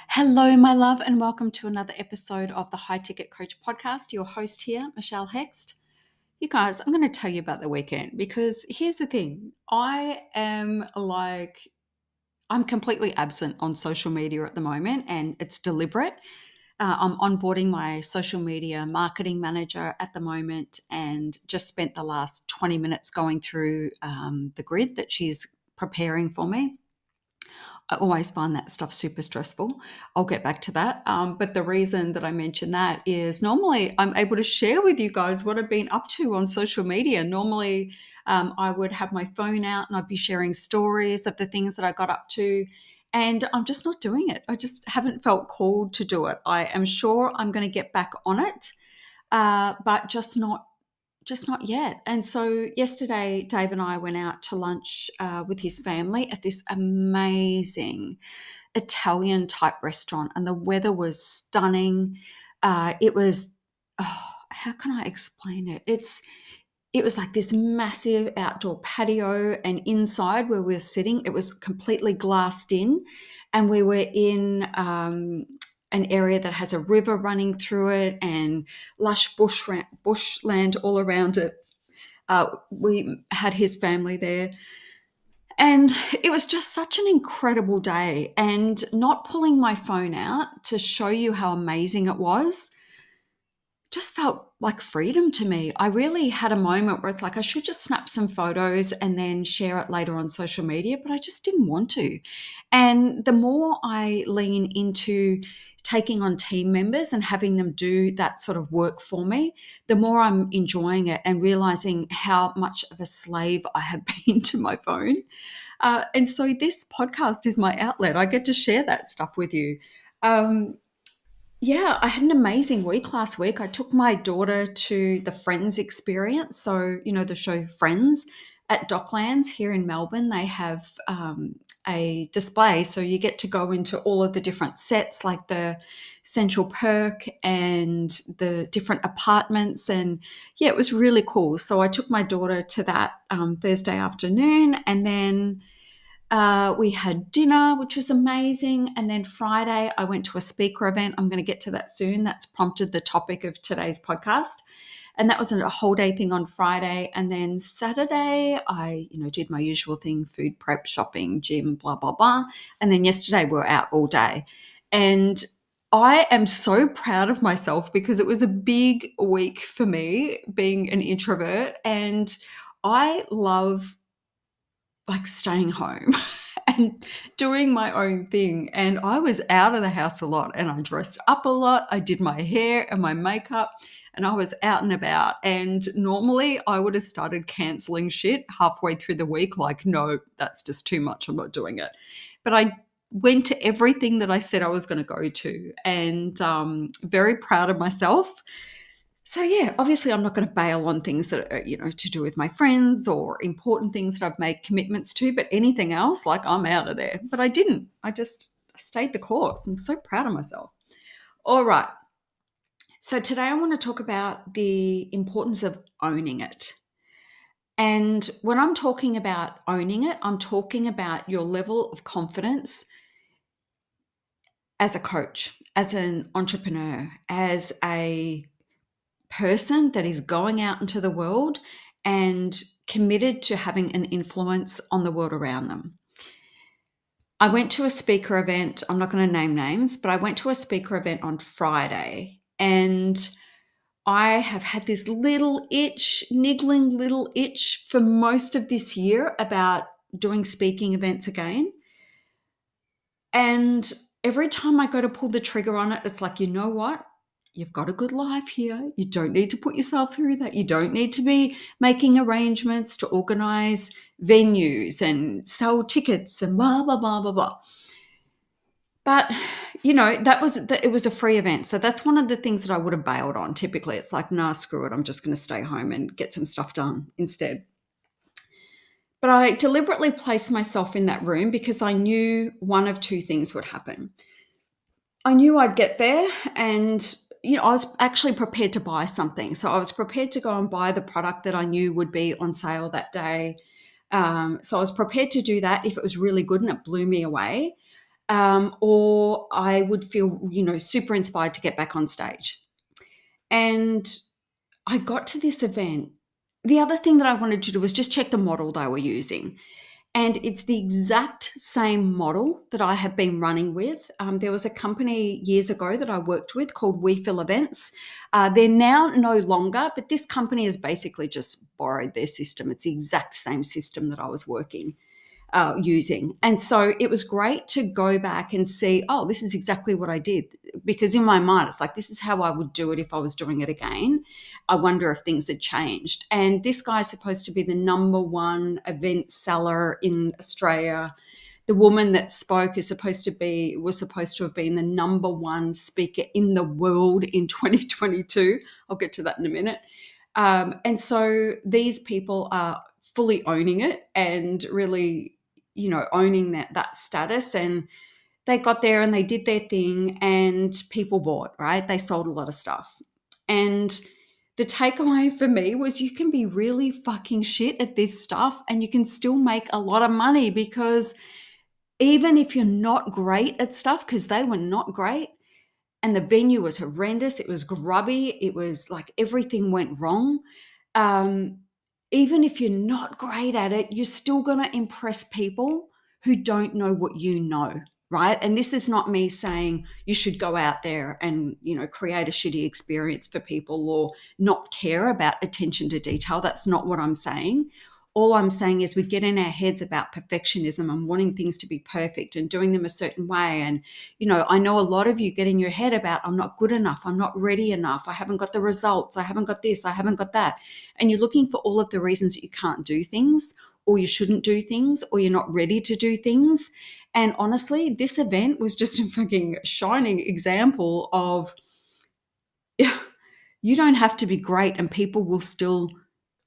Hello, my love, and welcome to another episode of the High Ticket Coach podcast. Your host here, Michelle Hext. You guys, I'm going to tell you about the weekend because here's the thing. I'm completely absent on social media at the moment, and it's deliberate. I'm onboarding my social media marketing manager at the moment and just spent the last 20 minutes going through the grid that she's preparing for me. I always find that stuff super stressful. I'll get back to that. But the reason that I mention that is normally I'm able to share with you guys what I've been up to on social media. Normally, I would have my phone out and I'd be sharing stories of the things that I got up to. And I'm just not doing it. I just haven't felt called to do it. I am sure I'm going to get back on it, but just not yet. And so yesterday, Dave and I went out to lunch with his family at this amazing Italian type restaurant, and the weather was stunning. It was, how can I explain it? It was like this massive outdoor patio, and inside where we were sitting, it was completely glassed in, and we were in an area that has a river running through it and lush bushland all around it. We had his family there. And it was just such an incredible day. And not pulling my phone out to show you how amazing it was just felt like freedom to me. I really had a moment where it's like I should just snap some photos and then share it later on social media, but I just didn't want to. And the more I lean into taking on team members and having them do that sort of work for me, the more I'm enjoying it and realizing how much of a slave I have been to my phone. And so this podcast is my outlet. I get to share that stuff with you. Um, yeah, I had an amazing week last week. I took my daughter to the Friends experience. So, the show Friends at Docklands here in Melbourne. They have a display. So you get to go into all of the different sets, like the Central Perk and the different apartments. And yeah, it was really cool. So I took my daughter to that Thursday afternoon. And then we had dinner, which was amazing. And then Friday, I went to a speaker event. I'm going to get to that soon. That's prompted the topic of today's podcast. And that was a whole day thing on Friday. And then Saturday, I, did my usual thing, food prep, shopping, gym, blah, blah, blah. And then yesterday, we were out all day. And I am so proud of myself because it was a big week for me being an introvert. And I love like staying home and doing my own thing. And I was out of the house a lot and I dressed up a lot. I did my hair and my makeup and I was out and about. And normally I would have started canceling shit halfway through the week, like, no, that's just too much. I'm not doing it. But I went to everything that I said I was going to go to, and very proud of myself. So yeah, obviously I'm not going to bail on things that are, to do with my friends or important things that I've made commitments to, but anything else, like, I'm out of there. But I didn't. I just stayed the course. I'm so proud of myself. All right. So today I want to talk about the importance of owning it. And when I'm talking about owning it, I'm talking about your level of confidence as a coach, as an entrepreneur, as a person that is going out into the world and committed to having an influence on the world around them. I went to a speaker event. I'm not going to name names, but I went to a speaker event on Friday, and I have had this niggling little itch for most of this year about doing speaking events again. And every time I go to pull the trigger on it, it's like, you know what? You've got a good life here. You don't need to put yourself through that. You don't need to be making arrangements to organize venues and sell tickets and blah, blah, blah, blah, blah. But, it was a free event. So that's one of the things that I would have bailed on. Typically, it's like, nah, screw it. I'm just going to stay home and get some stuff done instead. But I deliberately placed myself in that room because I knew one of two things would happen. I knew I'd get there, and I was actually prepared to buy something. So I was prepared to go and buy the product that I knew would be on sale that day. So I was prepared to do that if it was really good, and it blew me away. or I would feel, super inspired to get back on stage. And I got to this event. The other thing that I wanted to do was just check the model they were using. And it's the exact same model that I have been running with. There was a company years ago that I worked with called We Fill Events. They're now no longer, but this company has basically just borrowed their system. It's the exact same system that I was using. And so it was great to go back and see, oh, this is exactly what I did. Because in my mind, it's like, this is how I would do it if I was doing it again. I wonder if things had changed. And this guy's supposed to be the number one event seller in Australia. The woman that spoke was supposed to have been the number one speaker in the world in 2022. I'll get to that in a minute. And so these people are fully owning it and really, owning that status. And they got there and they did their thing and people bought, right? They sold a lot of stuff. And the takeaway for me was you can be really fucking shit at this stuff and you can still make a lot of money, because even if you're not great at stuff, because they were not great, and the venue was horrendous, it was grubby, it was like everything went wrong. Even if you're not great at it, you're still going to impress people who don't know what you know, right? And this is not me saying you should go out there and, create a shitty experience for people or not care about attention to detail. That's not what I'm saying. All I'm saying is we get in our heads about perfectionism and wanting things to be perfect and doing them a certain way. And, I know a lot of you get in your head about, I'm not good enough, I'm not ready enough, I haven't got the results, I haven't got this, I haven't got that. And you're looking for all of the reasons that you can't do things or you shouldn't do things or you're not ready to do things. And honestly, this event was just a fucking shining example of you don't have to be great and people will still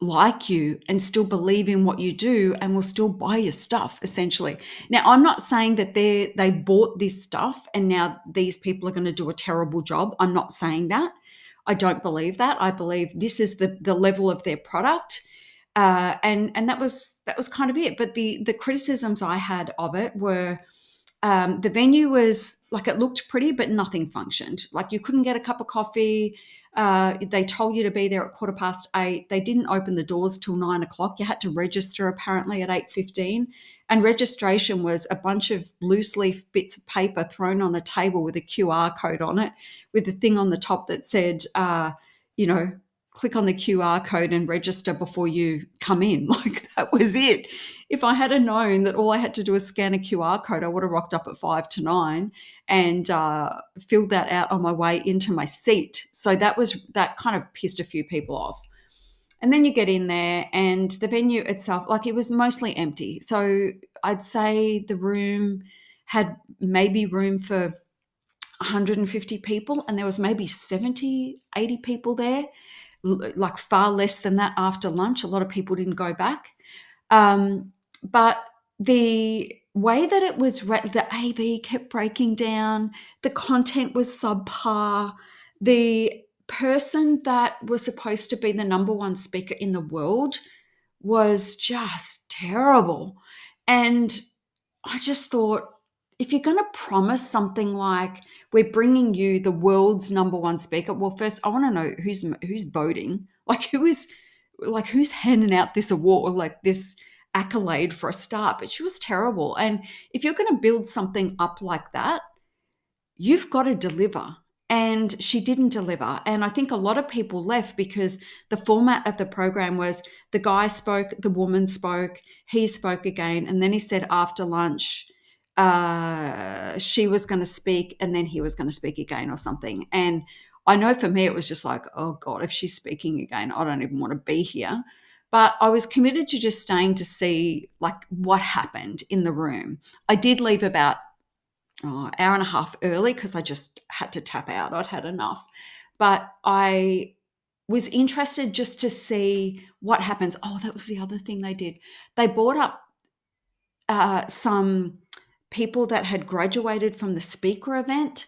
like you and still believe in what you do and will still buy your stuff, essentially. Now, I'm not saying that they bought this stuff and now these people are going to do a terrible job. I'm not saying that. I don't believe that. I believe this is the level of their product. And that was kind of it. But the criticisms I had of it were, the venue was like, it looked pretty, but nothing functioned. Like you couldn't get a cup of coffee. They told you to be there at 8:15. They didn't open the doors till 9:00. You had to register apparently at 8:15. And registration was a bunch of loose leaf bits of paper thrown on a table with a QR code on it, with a thing on the top that said, click on the QR code and register before you come in. Like that was it. If I had known that all I had to do was scan a QR code, I would have rocked up at 5 to 9 and filled that out on my way into my seat. So that kind of pissed a few people off. And then you get in there and the venue itself, like it was mostly empty. So I'd say the room had maybe room for 150 people and there was maybe 70, 80 people there, like far less than that after lunch. A lot of people didn't go back. But the way that it was, the AV kept breaking down, the content was subpar, the person that was supposed to be the number one speaker in the world was just terrible. And I just thought, if you're going to promise something like we're bringing you the world's number one speaker, well, first I want to know who's voting, like who's handing out this award, like this accolade for a start. But she was terrible. And if you're going to build something up like that, you've got to deliver. And she didn't deliver. And I think a lot of people left because the format of the program was the guy spoke, the woman spoke, he spoke again, and then he said after lunch, she was going to speak and then he was going to speak again or something. And I know for me, it was just like, oh God, if she's speaking again, I don't even want to be here. But I was committed to just staying to see like what happened in the room. I did leave about hour and a half early because I just had to tap out. I'd had enough. But I was interested just to see what happens. Oh, that was the other thing they did. They brought up some people that had graduated from the speaker event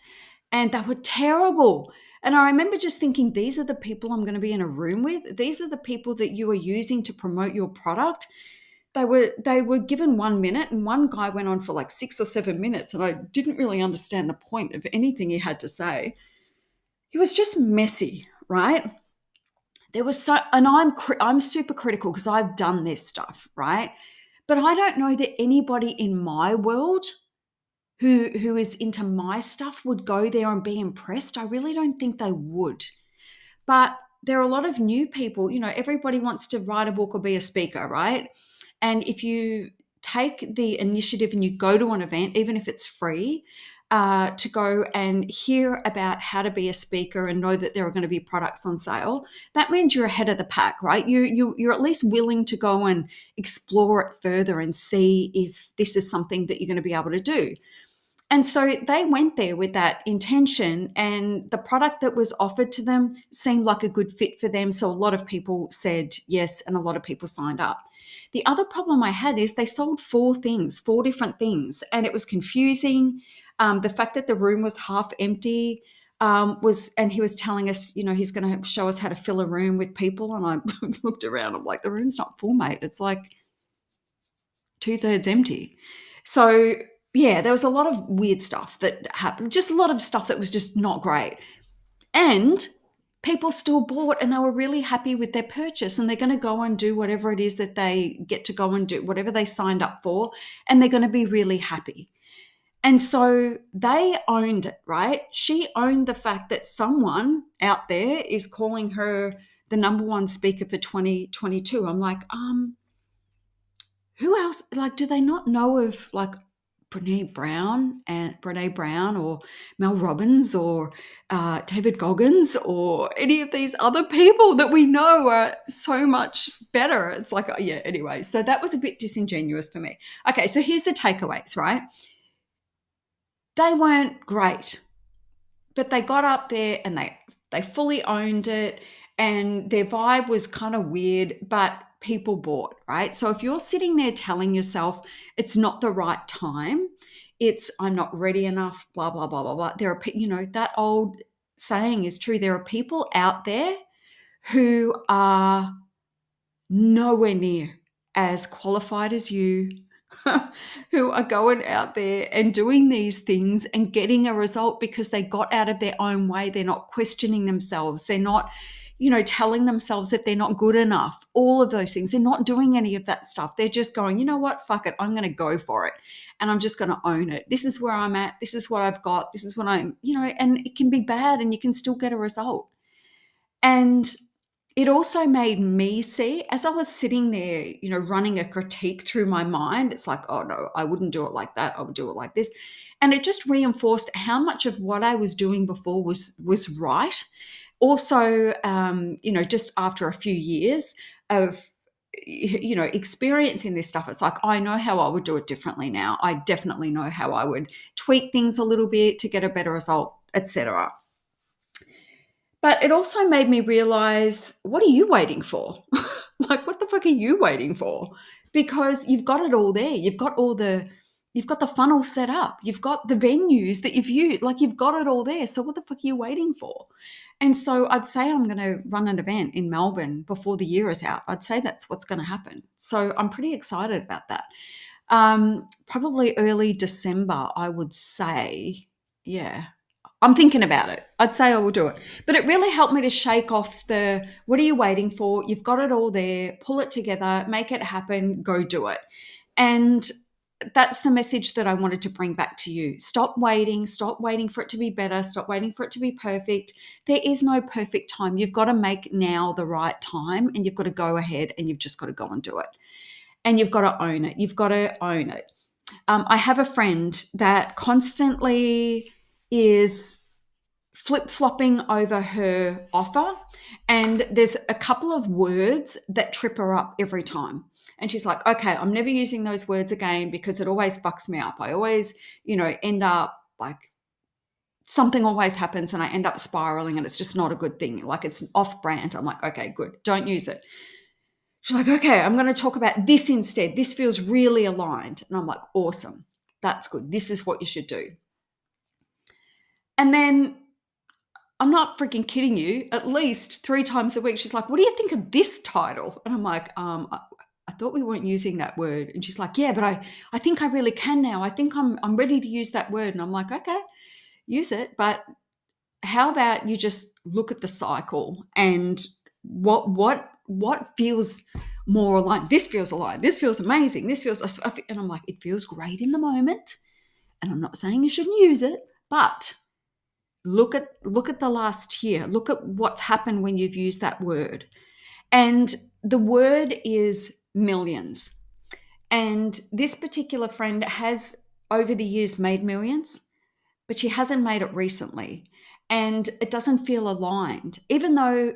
and they were terrible. And I remember just thinking, these are the people I'm going to be in a room with. These are the people that you are using to promote your product. they were given 1 minute, and one guy went on for like 6 or 7 minutes, and I didn't really understand the point of anything he had to say. He was just messy, right? There was so, and I'm super critical because I've done this stuff, right? But I don't know that anybody in my world who is into my stuff would go there and be impressed. I really don't think they would. But there are a lot of new people, everybody wants to write a book or be a speaker, right? And if you take the initiative and you go to an event, even if it's free, to go and hear about how to be a speaker and know that there are going to be products on sale, that means you're ahead of the pack, right? You're at least willing to go and explore it further and see if this is something that you're going to be able to do. And so they went there with that intention, and the product that was offered to them seemed like a good fit for them. So a lot of people said yes, and a lot of people signed up. The other problem I had is they sold four different things, and it was confusing. The fact that the room was half empty and he was telling us, he's going to show us how to fill a room with people. And I looked around, I'm like, the room's not full, mate. It's like 2/3 empty. So yeah, there was a lot of weird stuff that happened, just a lot of stuff that was just not great. And people still bought, and they were really happy with their purchase, and they're going to go and do whatever it is that they get to go and do, whatever they signed up for, and they're going to be really happy. And so they owned it, right? She owned the fact that someone out there is calling her the number one speaker for 2022. I'm like, who else? Like, do they not know of like Brene Brown or Mel Robbins or David Goggins or any of these other people that we know are so much better? It's like, oh, yeah, anyway. So that was a bit disingenuous for me. Okay, so here's the takeaways, right? They weren't great, but they got up there and they fully owned it, and their vibe was kind of weird, but people bought, right? So if you're sitting there telling yourself it's not the right time, it's I'm not ready enough, blah blah blah blah blah, there are that old saying is true. There are people out there who are nowhere near as qualified as you, who are going out there and doing these things and getting a result because they got out of their own way. They're not questioning themselves. They're not, telling themselves that they're not good enough. All of those things. They're not doing any of that stuff. They're just going, you know what? Fuck it. I'm going to go for it. And I'm just going to own it. This is where I'm at. This is what I've got. This is what I'm, and it can be bad and you can still get a result. And it also made me see, as I was sitting there, running a critique through my mind, it's like, oh no, I wouldn't do it like that. I would do it like this. And it just reinforced how much of what I was doing before was right. Also, just after a few years of, experiencing this stuff, it's like, I know how I would do it differently now. I definitely know how I would tweak things a little bit to get a better result, etc. But it also made me realize, what are you waiting for? Like, what the fuck are you waiting for? Because you've got it all there. You've got the funnel set up. You've got the venues that you've used. Like, you've got it all there. So what the fuck are you waiting for? And so I'd say I'm going to run an event in Melbourne before the year is out. I'd say that's what's going to happen. So I'm pretty excited about that. Probably early December, I would say. Yeah. I'm thinking about it. I'd say I will do it. But it really helped me to shake off what are you waiting for? You've got it all there. Pull it together, make it happen, go do it. And that's the message that I wanted to bring back to you. Stop waiting for it to be better. Stop waiting for it to be perfect. There is no perfect time. You've got to make now the right time, and you've got to go ahead and you've just got to go and do it. And you've got to own it. You've got to own it. I have a friend that constantly is flip-flopping over her offer, and there's a couple of words that trip her up every time. And she's like, okay, I'm never using those words again because it always fucks me up. I always, end up like something always happens and I end up spiraling, and it's just not a good thing. Like, it's off brand. I'm like, okay, good. Don't use it. She's like, okay, I'm going to talk about this instead. This feels really aligned. And I'm like, awesome. That's good. This is what you should do. And then, I'm not freaking kidding you, at least 3 times a week, she's like, what do you think of this title? And I'm like, I thought we weren't using that word. And she's like, yeah, but I think I really can now. I think I'm ready to use that word. And I'm like, okay, use it. But how about you just look at the cycle and what feels more aligned? This feels aligned. This feels amazing. This feels, and I'm like, it feels great in the moment. And I'm not saying you shouldn't use it, but look at the last year. Look at what's happened when you've used that word. And the word is millions. And this particular friend has over the years made millions, but she hasn't made it recently. And it doesn't feel aligned, even though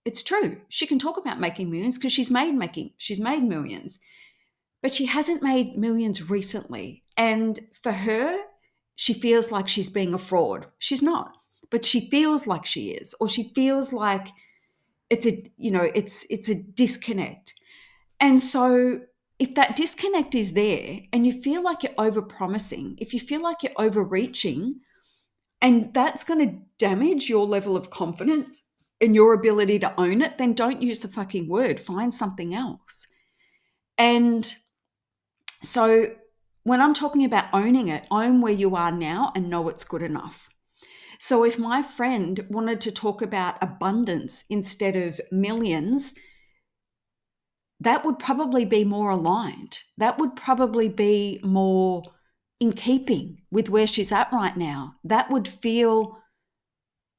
it's true. She can talk about making millions because she's made millions, but she hasn't made millions recently. And for her, she feels like she's being a fraud. She's not, but she feels like she is, or she feels like it's a disconnect. And so if that disconnect is there and you feel like you're overpromising, if you feel like you're overreaching, and that's going to damage your level of confidence and your ability to own it, then don't use the fucking word. Find something else. And so when I'm talking about owning it, own where you are now and know it's good enough. So if my friend wanted to talk about abundance instead of millions, that would probably be more aligned. That would probably be more in keeping with where she's at right now. That would feel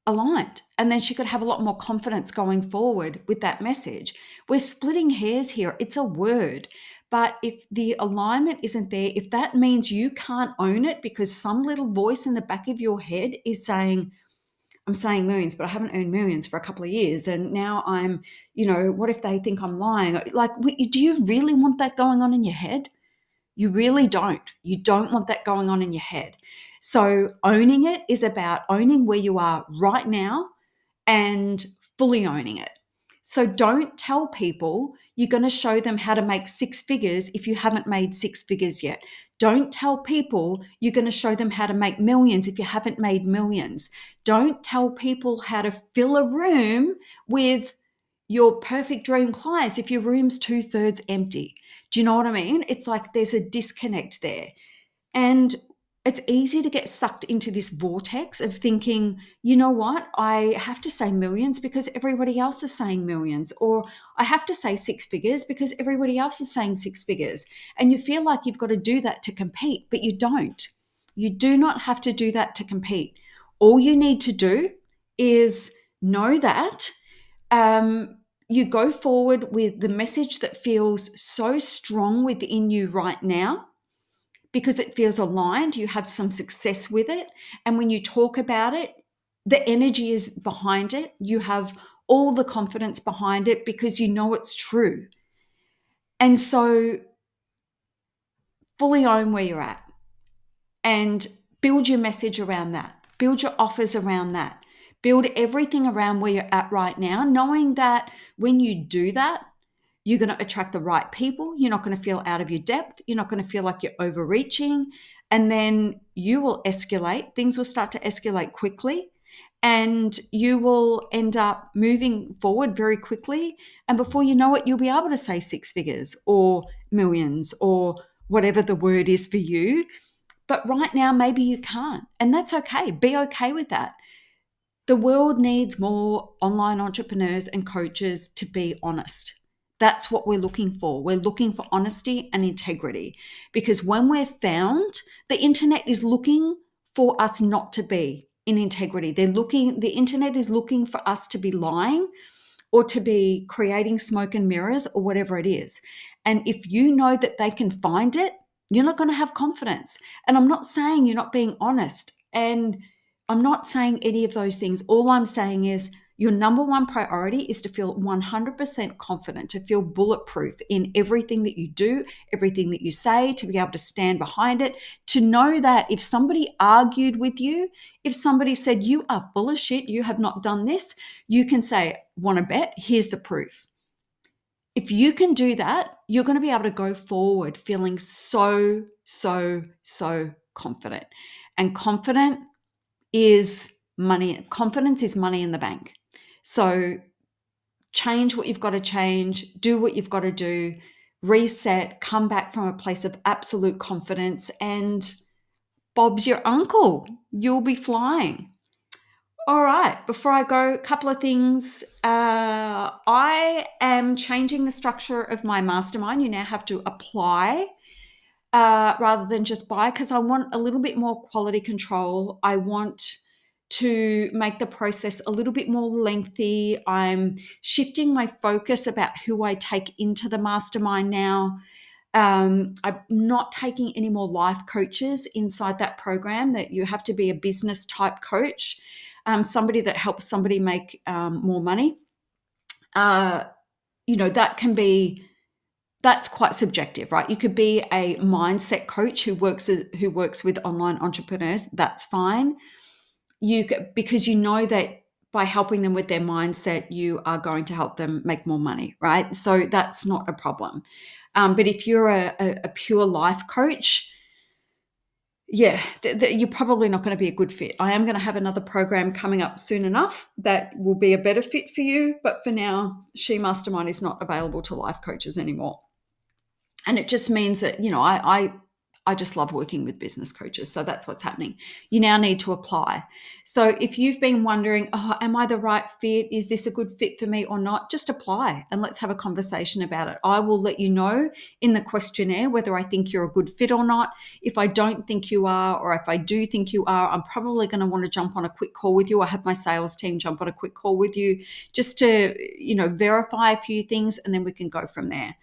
aligned. And then she could have a lot more confidence going forward with that message. We're splitting hairs here. It's a word. But if the alignment isn't there, if that means you can't own it because some little voice in the back of your head is saying, I'm saying millions, but I haven't earned millions for a couple of years. And now I'm, what if they think I'm lying? Like, do you really want that going on in your head? You really don't. You don't want that going on in your head. So owning it is about owning where you are right now and fully owning it. So don't tell people you're going to show them how to make six figures if you haven't made six figures yet. Don't tell people you're going to show them how to make millions if you haven't made millions. Don't tell people how to fill a room with your perfect dream clients if your room's 2/3 empty. Do you know what I mean? It's like there's a disconnect there. And it's easy to get sucked into this vortex of thinking, you know what, I have to say millions because everybody else is saying millions, or I have to say six figures because everybody else is saying six figures. And you feel like you've got to do that to compete, but you don't. You do not have to do that to compete. All you need to do is know that you go forward with the message that feels so strong within you right now, because it feels aligned, you have some success with it. And when you talk about it, the energy is behind it. You have all the confidence behind it because you know it's true. And so fully own where you're at and build your message around that. Build your offers around that. Build everything around where you're at right now, knowing that when you do that, you're going to attract the right people. You're not going to feel out of your depth. You're not going to feel like you're overreaching. And then you will escalate. Things will start to escalate quickly. And you will end up moving forward very quickly. And before you know it, you'll be able to say six figures or millions or whatever the word is for you. But right now, maybe you can't. And that's okay. Be okay with that. The world needs more online entrepreneurs and coaches to be honest. That's what we're looking for. We're looking for honesty and integrity, because when we're found, the internet is looking for us not to be in integrity. The internet is looking for us to be lying or to be creating smoke and mirrors or whatever it is. And if you know that they can find it, you're not going to have confidence. And I'm not saying you're not being honest. And I'm not saying any of those things. All I'm saying is your number one priority is to feel 100% confident, to feel bulletproof in everything that you do, everything that you say, to be able to stand behind it, to know that if somebody argued with you, if somebody said, you are full of shit, you have not done this, you can say, want to bet? Here's the proof. If you can do that, you're going to be able to go forward feeling so, so, so confident. And confident is money. Confidence is money in the bank. So change what you've got to change, do what you've got to do, reset, come back from a place of absolute confidence, and Bob's your uncle. You'll be flying. All right, before I go, a couple of things. I am changing the structure of my mastermind. You now have to apply rather than just buy, because I want a little bit more quality control. I want to make the process a little bit more lengthy. I'm shifting my focus about who I take into the mastermind now. I'm not taking any more life coaches inside that program, that you have to be a business type coach, somebody that helps somebody make more money. That's quite subjective, right? You could be a mindset coach who works with online entrepreneurs. That's fine. Because you know that by helping them with their mindset, you are going to help them make more money, right? So that's not a problem. But if you're a pure life coach, yeah, you're probably not going to be a good fit. I am going to have another program coming up soon enough that will be a better fit for you. But for now, She Mastermind is not available to life coaches anymore. And it just means that, I just love working with business coaches. So that's what's happening. You now need to apply. So if you've been wondering, am I the right fit? Is this a good fit for me or not? Just apply and let's have a conversation about it. I will let you know in the questionnaire whether I think you're a good fit or not. If I don't think you are, or if I do think you are, I'm probably going to want to jump on a quick call with you. I have my sales team jump on a quick call with you just to, verify a few things, and then we can go from there.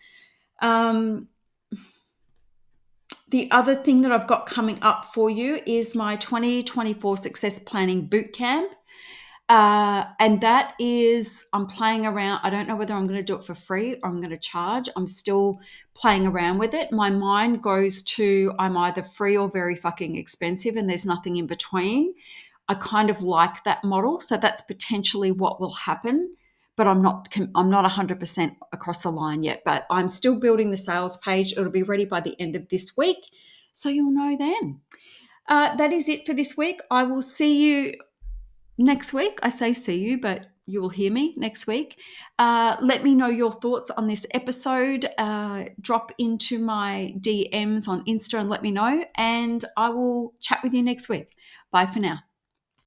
The other thing that I've got coming up for you is my 2024 Success Planning Bootcamp. And that is, I'm playing around. I don't know whether I'm going to do it for free or I'm going to charge. I'm still playing around with it. My mind goes to, I'm either free or very fucking expensive, and there's nothing in between. I kind of like that model. So that's potentially what will happen. But I'm not 100% across the line yet, but I'm still building the sales page. It'll be ready by the end of this week, so you'll know then. That is it for this week. I will see you next week. I say see you, but you will hear me next week. Let me know your thoughts on this episode. Drop into my DMs on Insta and let me know, and I will chat with you next week. Bye for now.